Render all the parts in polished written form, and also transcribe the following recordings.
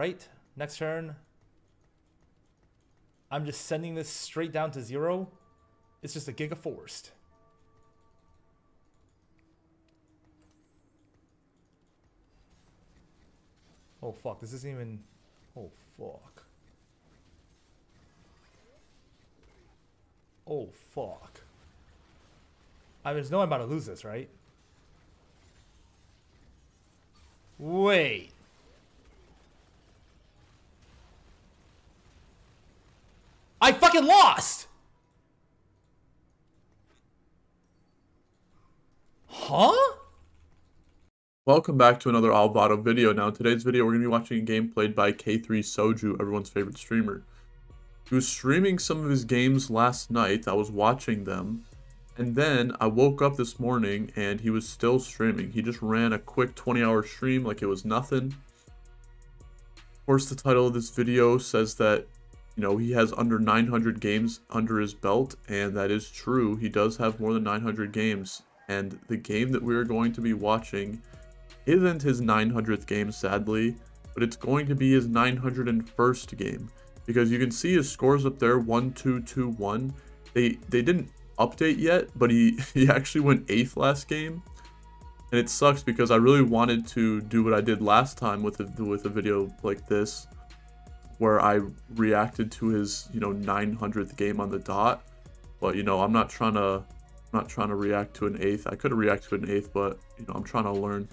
right? Next turn, I'm just sending this straight down to 0. It's just a Giga Forced. Oh fuck, this isn't even... Oh fuck. Oh fuck. There's no way I'm about to lose this, right? Wait. I fucking lost! Huh? Welcome back to another Alvado video. Now in today's video we're going to be watching a game played by K3 Soju, everyone's favorite streamer. He was streaming some of his games last night, I was watching them, and then I woke up this morning and he was still streaming. He just ran a quick 20-hour stream like it was nothing. Of course the title of this video says that, you know, he has under 900 games under his belt, and that is true. He does have more than 900 games, and the game that we are going to be watching isn't his 900th game, sadly, but it's going to be his 901st game, because you can see his scores up there, 1-2-2-1. They didn't update yet, but he actually went 8th last game, and it sucks because I really wanted to do what I did last time with a video like this, where I reacted to his 900th game on the dot. But I'm not trying to react to an 8th. I could have reacted to an 8th, but I'm trying to learn.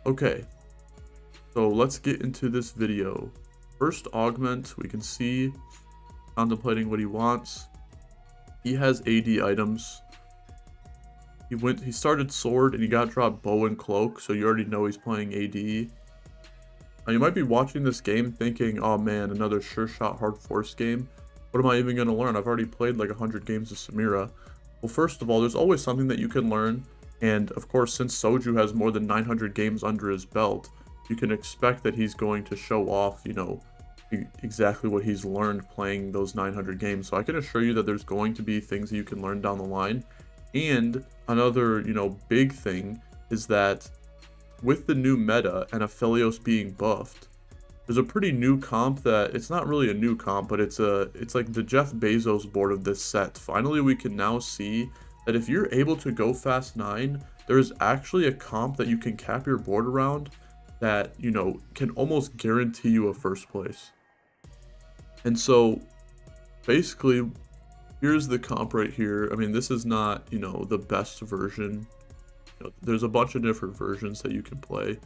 Okay, so let's get into this video. First augment, we can see contemplating what he wants. He has AD items. He started sword and he got dropped bow and cloak, so you already know he's playing AD. Now you might be watching this game thinking, oh man, another sure shot hard force game. What am I even going to learn? I've already played like 100 games of Samira. Well, first of all, there's always something that you can learn. And of course, since Soju has more than 900 games under his belt, you can expect that he's going to show off, exactly what he's learned playing those 900 games. So I can assure you that there's going to be things that you can learn down the line. And another, big thing is that with the new meta and Aphelios being buffed, there's a pretty new comp that, it's not really a new comp, but it's like the Jeff Bezos board of this set. Finally, we can now see that if you're able to go fast 9, there is actually a comp that you can cap your board around that, can almost guarantee you a first place. And so basically, here's the comp right here. I mean, this is not, the best version. There's a bunch of different versions that you can play,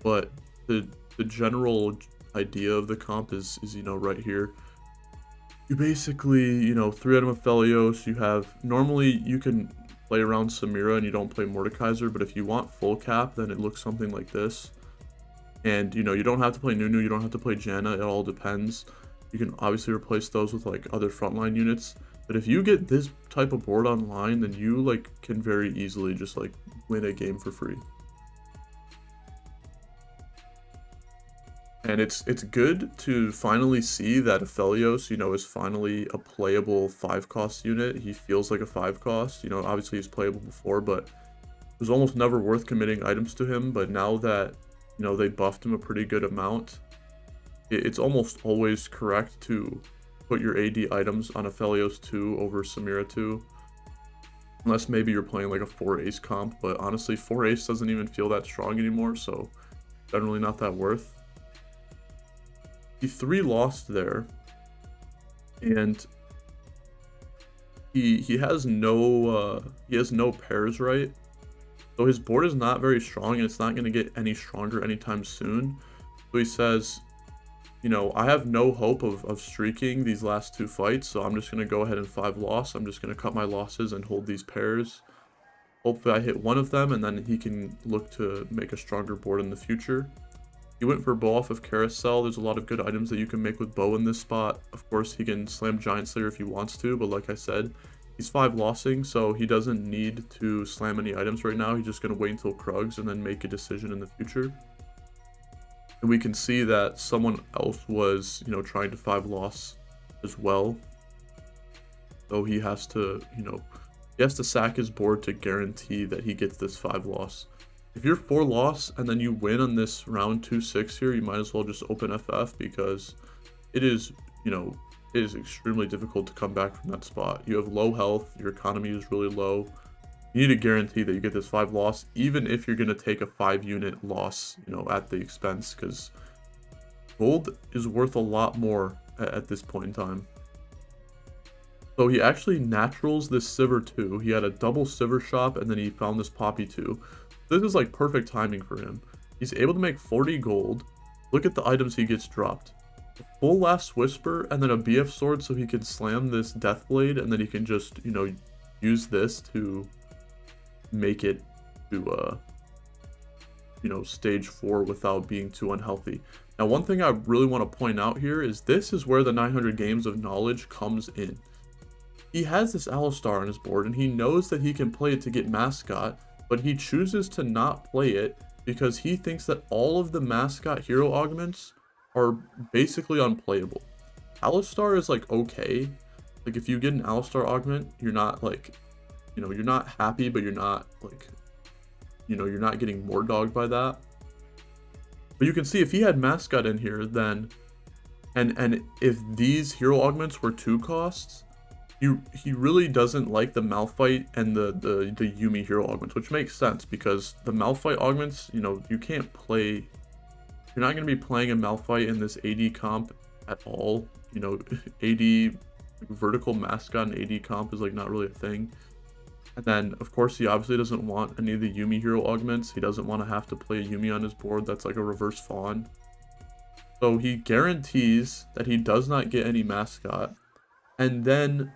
but the general idea of the comp is right here. You basically, 3 item Aphelios, you have, normally you can play around Samira and you don't play Mordekaiser, but if you want full cap, then it looks something like this. And, you don't have to play Nunu, you don't have to play Janna, it all depends. You can obviously replace those with, like, other frontline units. But if you get this type of board online, then you, can very easily just, win a game for free. And it's good to finally see that Aphelios, is finally a playable 5-cost unit. He feels like a 5-cost. Obviously he's playable before, but it was almost never worth committing items to him. But now that, they buffed him a pretty good amount, it's almost always correct to put your AD items on Aphelios 2 over Samira 2. Unless maybe you're playing like a 4 ace comp, but honestly 4 ace doesn't even feel that strong anymore, so generally not that worth. He 3 lost there, and he has no pairs right, so his board is not very strong, and it's not going to get any stronger anytime soon. So he says, I have no hope of streaking these last 2 fights, so I'm just going to go ahead and 5 loss. I'm just going to cut my losses and hold these pairs. Hopefully I hit one of them, and then he can look to make a stronger board in the future. He went for bow off of Carousel. There's a lot of good items that you can make with bow in this spot. Of course, he can slam Giant Slayer if he wants to, but like I said, he's 5 lossing, so he doesn't need to slam any items right now. He's just going to wait until Krugs and then make a decision in the future. And we can see that someone else was, trying to 5 loss as well. So he has to, he has to sack his board to guarantee that he gets this 5 loss. if you're 4 loss and then you win on this round 2-6 here, you might as well just open FF, because it is, you know, it is extremely difficult to come back from that spot. You have low health, your economy is really low. You need to guarantee that you get this 5 loss, even if you're going to take a 5 unit loss, you know, at the expense, because gold is worth a lot more at this point in time. So he actually naturals this Sivir 2. He had a double Sivir shop, and then he found this Poppy 2. This is like perfect timing for him. He's able to make 40 gold. Look at the items he gets dropped. A full Last Whisper, and then a BF sword so he can slam this Deathblade, and then he can just, you know, use this to make it to, you know, stage 4 without being too unhealthy. Now, one thing I really want to point out here is this is where the 900 games of knowledge comes in. He has this Alistar on his board, and he knows that he can play it to get Mascot, but he chooses to not play it because he thinks that all of the Mascot hero augments are basically unplayable. Alistar is like okay. Like if you get an Alistar augment, you're not like, you know, you're not happy, but you're not like, you know, you're not getting more dogged by that. But you can see if he had Mascot in here, then, and if these hero augments were 2 costs, he really doesn't like the Malphite and the Yuumi hero augments, which makes sense because the Malphite augments, you know, you can't play. You're not going to be playing a Malphite in this AD comp at all. You know, AD vertical Mascot and AD comp is like not really a thing. And then, of course, he obviously doesn't want any of the Yuumi hero augments. He doesn't want to have to play a Yuumi on his board that's like a reverse Fawn. So he guarantees that he does not get any Mascot. And then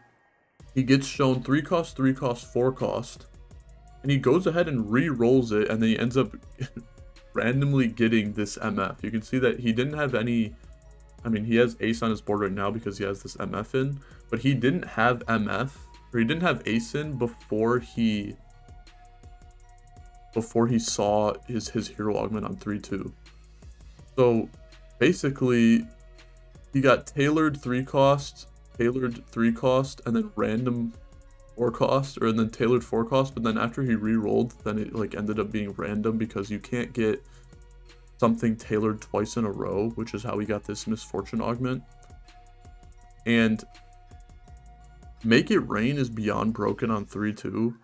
he gets shown 3 cost, 3 cost, 4 cost. And he goes ahead and re-rolls it, and then he ends up randomly getting this MF. You can see that he didn't have any. I mean, he has Ace on his board right now because he has this MF in, but he didn't have MF, or he didn't have Ace in before he saw his hero augment on 3-2. So basically he got tailored 3 cost, tailored 3 cost, and then random 4 cost, or then tailored 4 cost, but then after he re-rolled, then it like ended up being random because you can't get something tailored twice in a row, which is how we got this Misfortune augment. And Make It Rain is beyond broken on 3-2.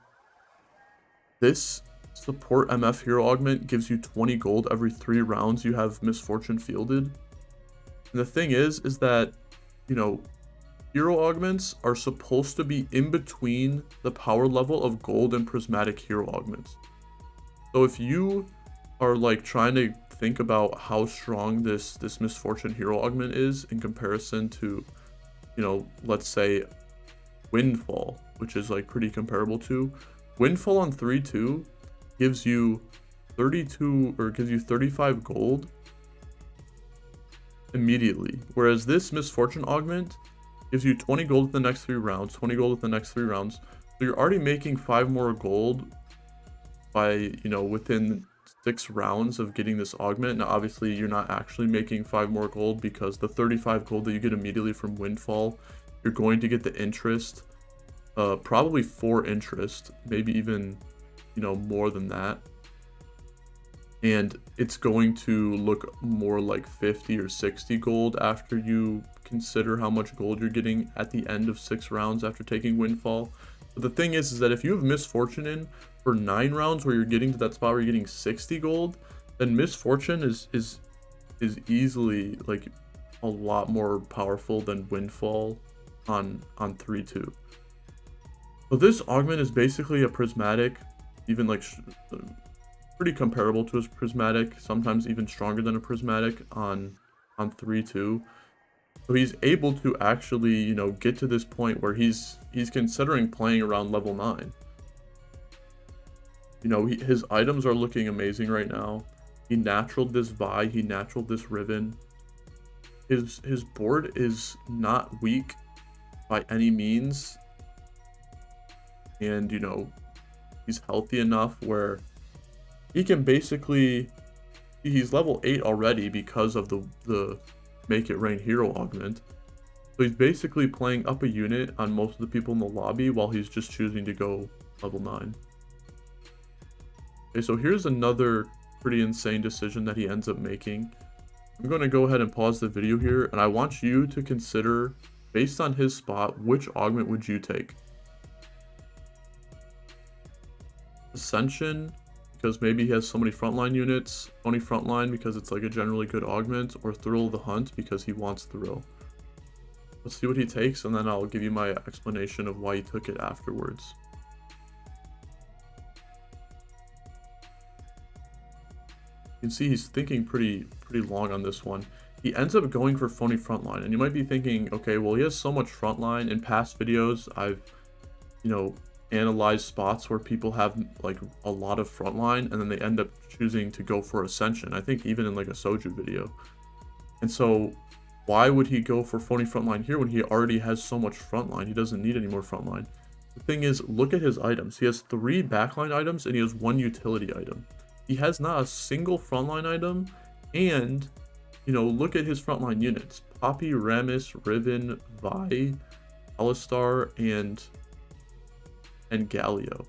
This support MF hero augment gives you 20 gold every 3 rounds you have Misfortune fielded. And the thing is that, you know, hero augments are supposed to be in between the power level of gold and prismatic hero augments. So if you are like trying to think about how strong this Misfortune hero augment is in comparison to, you know, let's say Windfall, which is like pretty comparable to Windfall on 3-2, gives you 32 or gives you 35 gold immediately, whereas this Misfortune augment gives you 20 gold at the next 3 rounds, 20 gold at the next 3 rounds. So you're already making 5 more gold by, you know, within 6 rounds of getting this augment. Now, obviously, you're not actually making 5 more gold because the 35 gold that you get immediately from Windfall, you're going to get the interest, probably 4 interest, maybe even, you know, more than that. And it's going to look more like 50 or 60 gold after you consider how much gold you're getting at the end of 6 rounds after taking Windfall. But the thing is that if you have Misfortune in for 9 rounds where you're getting to that spot where you're getting 60 gold, then Misfortune is easily like a lot more powerful than Windfall on 3-2. So this augment is basically a prismatic, even like pretty comparable to a prismatic, sometimes even stronger than a prismatic on 3-2. So he's able to actually, you know, get to this point where he's considering playing around level 9. You know, his items are looking amazing right now. He naturaled this Vi, he naturaled this Riven. His board is not weak by any means. And, you know, he's healthy enough where he can basically, he's level 8 already because of the Make It Rain hero augment. So he's basically playing up a unit on most of the people in the lobby while he's just choosing to go level 9. Okay, so here's another pretty insane decision that he ends up making. I'm going to go ahead and pause the video here, and I want you to consider, based on his spot, which augment would you take? Ascension, because maybe he has so many frontline units, Phony frontline because it's like a generally good augment, or Thrill of the Hunt because he wants Thrill. Let's see what he takes, and then I'll give you my explanation of why he took it afterwards. You can see he's thinking pretty long on this one. He ends up going for Phony frontline, and you might be thinking, okay, well, he has so much frontline. In past videos, I've, analyzed spots where people have like a lot of frontline, and then they end up choosing to go for Ascension. I think even in like a Soju video. And so why would he go for Phony frontline here when he already has so much frontline? He doesn't need any more frontline. The thing is, look at his items. He has 3 backline items and he has 1 utility item. He has not a single frontline item, and look at his frontline units: Poppy, Rammus, Riven, Vi, Alistar, and Galio.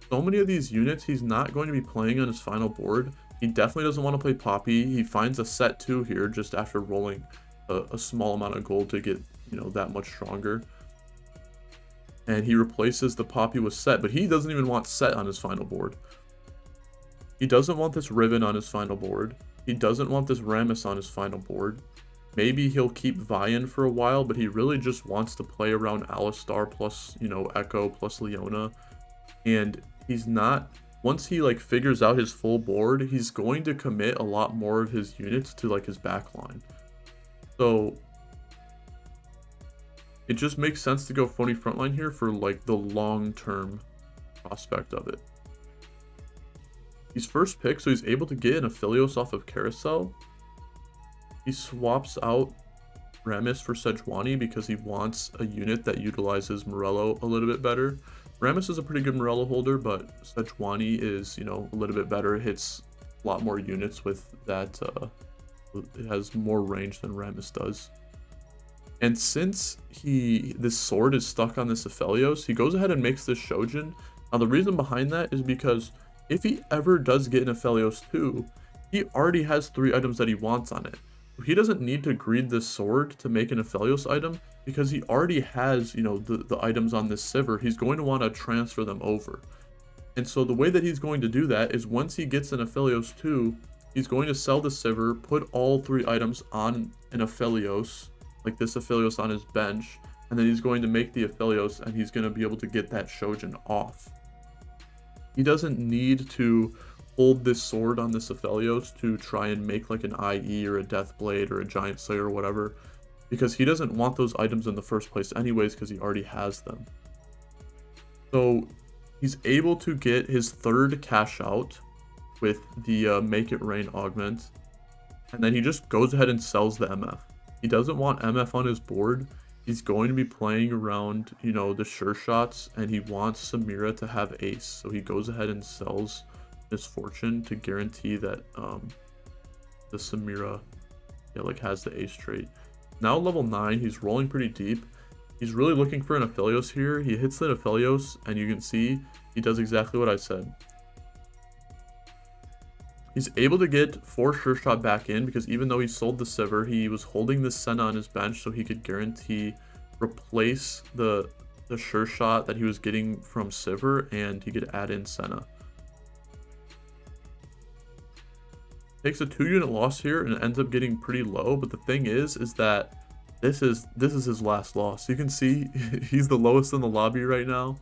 So many of these units he's not going to be playing on his final board. He definitely doesn't want to play Poppy. He finds a set 2 here just after rolling a small amount of gold to get that much stronger, and he replaces the Poppy with Set, but he doesn't even want Set on his final board. He doesn't want this Riven on his final board. He doesn't want this Rammus on his final board. Maybe he'll keep Vian for a while, but he really just wants to play around Alistar plus, Echo plus Leona. And he's not, once he figures out his full board, he's going to commit a lot more of his units to his backline. So it just makes sense to go Phony frontline here for the long-term prospect of it. He's first pick, so he's able to get an Aphelios off of Carousel. He swaps out Rammus for Sejuani because he wants a unit that utilizes Morello a little bit better. Rammus is a pretty good Morello holder, but Sejuani is, a little bit better. It hits a lot more units with that. It has more range than Rammus does. And since this sword is stuck on this Aphelios, he goes ahead and makes this Shojin. Now the reason behind that is because if he ever does get an Aphelios 2, he already has 3 items that he wants on it. He doesn't need to greed this sword to make an Aphelios item because he already has, the items on this Sivir. He's going to want to transfer them over. And so the way that he's going to do that is once he gets an Aphelios 2, he's going to sell the Sivir, put all 3 items on an Aphelios, like this Aphelios on his bench, and then he's going to make the Aphelios, and he's going to be able to get that Shojin off. He doesn't need to hold this sword on this Aphelios to try and make an IE or a Deathblade or a Giant Slayer or whatever, because he doesn't want those items in the first place anyways because he already has them. So he's able to get his 3rd cash out with the Make It Rain augment, and then he just goes ahead and sells the MF. He doesn't want MF on his board. He's going to be playing around, the sure shots, and he wants Samira to have ace. So he goes ahead and sells his fortune to guarantee that the Samira has the ace trait. Now level 9, he's rolling pretty deep. He's really looking for an Aphelios here. He hits the Aphelios, and you can see he does exactly what I said. He's able to get 4 sure shot back in because even though he sold the Sivir, he was holding the Senna on his bench so he could guarantee replace the sure shot that he was getting from Sivir, and he could add in Senna. Takes a 2-unit loss here and ends up getting pretty low, but the thing is that this is his last loss. You can see he's the lowest in the lobby right now,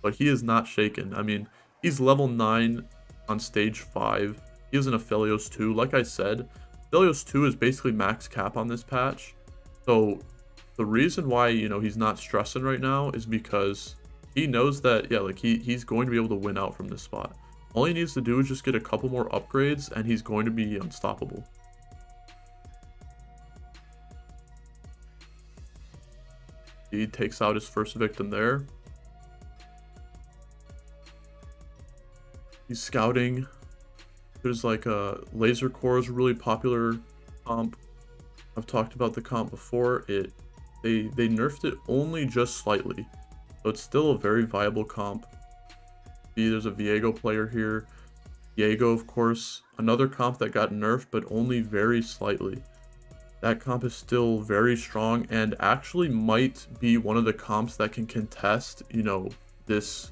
but he is not shaken. I mean, he's level 9 on stage 5. He has an Aphelios 2. Like I said, Aphelios 2 is basically max cap on this patch. So the reason why, he's not stressing right now is because he knows that, he's going to be able to win out from this spot. All he needs to do is just get a couple more upgrades, and he's going to be unstoppable. He takes out his first victim there. He's scouting. There's a laser core is a really popular comp. I've talked about the comp before. They nerfed it only just slightly, so it's still a very viable comp. See, there's a Viego player here. Viego, of course, another comp that got nerfed, but only very slightly. That comp is still very strong and actually might be one of the comps that can contest, you know, this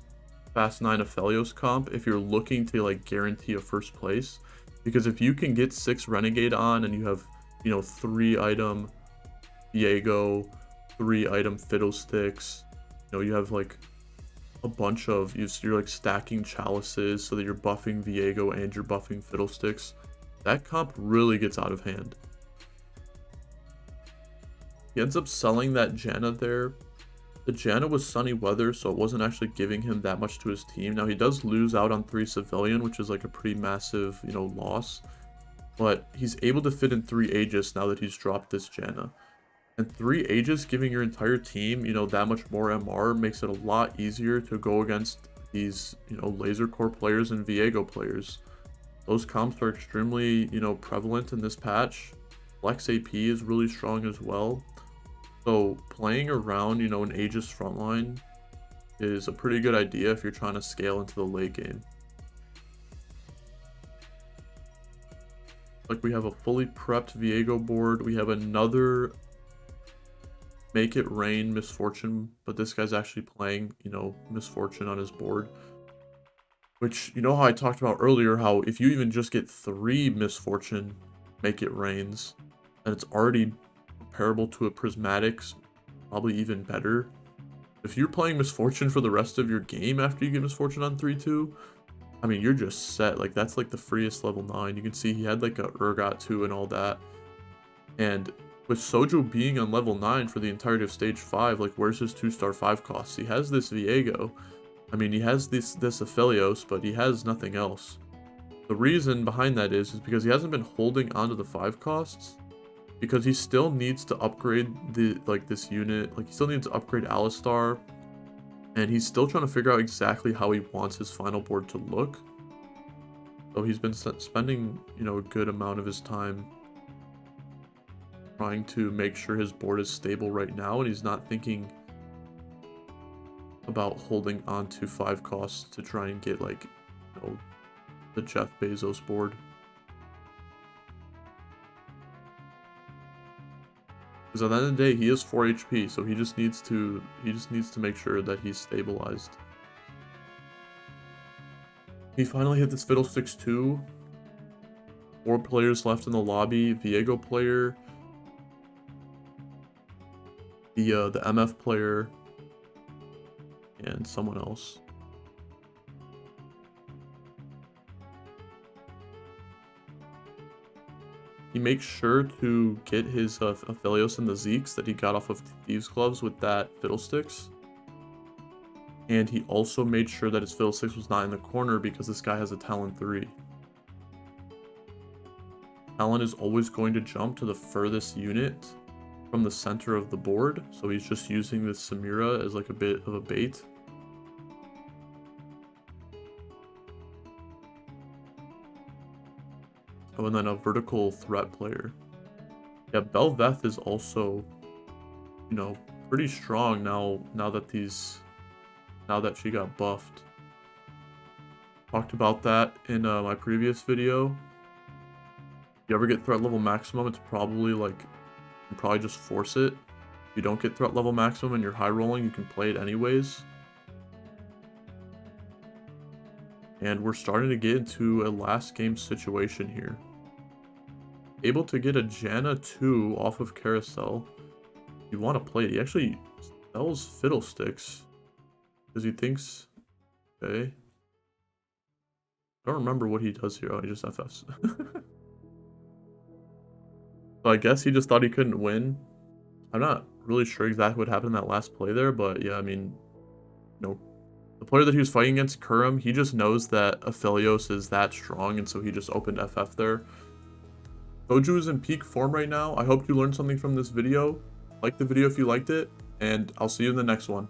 Fast 9 Aphelios comp if you're looking to like guarantee a first place. Because if you can get 6 Renegade on and you have, you know, 3 item Viego, 3 item Fiddlesticks, you know, you have like a bunch of, you're like stacking chalices so that you're buffing Viego and you're buffing Fiddlesticks. That comp really gets out of hand. He ends up selling that Janna there. The Janna was sunny weather, so it wasn't actually giving him that much to his team. Now he does lose out on 3 civilian, which is like a pretty massive, you know, loss. But he's able to fit in 3 Aegis now that he's dropped this Janna. And 3 Aegis giving your entire team, you know, that much more MR makes it a lot easier to go against these, you know, Laser Core players and Viego players. Those comps are extremely, you know, prevalent in this patch. Flex AP is really strong as well. So playing around, you know, an Aegis frontline is a pretty good idea if you're trying to scale into the late game. Like we have a fully prepped Viego board. We have another Make It Rain Misfortune, but this guy's actually playing, you know, Misfortune on his board. Which, you know how I talked about earlier, how if you even just get 3 Misfortune Make It Rains, then it's already comparable to a Prismatics, probably even better. If you're playing Misfortune for the rest of your game after you get Misfortune on 3-2, I mean, you're just set. Like, that's like the freest level 9. You can see he had like a Urgot 2 and all that. And with Soju being on level 9 for the entirety of stage 5, like, where's his 2-star 5 costs? He has this Viego. I mean, he has this Aphelios, but he has nothing else. The reason behind that is because he hasn't been holding onto the 5 costs, because he still needs to upgrade this unit. Like, he still needs to upgrade Alistar, and he's still trying to figure out exactly how he wants his final board to look. So he's been spending, you know, a good amount of his time trying to make sure his board is stable right now, and he's not thinking about holding on to 5 costs to try and get, like, you know, the Jeff Bezos board. Because at the end of the day, he is 4 HP, so he just needs to make sure that he's stabilized. He finally hit this Fiddlesticks 2. 4 players left in the lobby. Viego player, the MF player, and someone else. He makes sure to get his Aphelios and the Zeeks that he got off of Thieves' Gloves with that Fiddlesticks. And he also made sure that his Fiddlesticks was not in the corner because this guy has a Talon 3. Talon is always going to jump to the furthest unit from the center of the board, so he's just using this Samira as like a bit of a bait. Oh, and then a vertical threat player. Yeah, Belveth is also, you know, pretty strong now that she got buffed. Talked about that in my previous video. If you ever get threat level maximum, it's probably like, you can probably just force it. If you don't get threat level maximum and you're high rolling, you can play it anyways. And we're starting to get into a last game situation here. Able to get a Janna 2 off of Carousel. You want to play it. He actually sells Fiddlesticks because he thinks, okay. I don't remember what he does here. Oh, he just FFs. So I guess he just thought he couldn't win. I'm not really sure exactly what happened in that last play there, but yeah, I mean, you know, the player that he was fighting against, Kurum, he just knows that Aphelios is that strong, and so he just opened FF there. Soju is in peak form right now. I hope you learned something from this video. Like the video if you liked it, and I'll see you in the next one.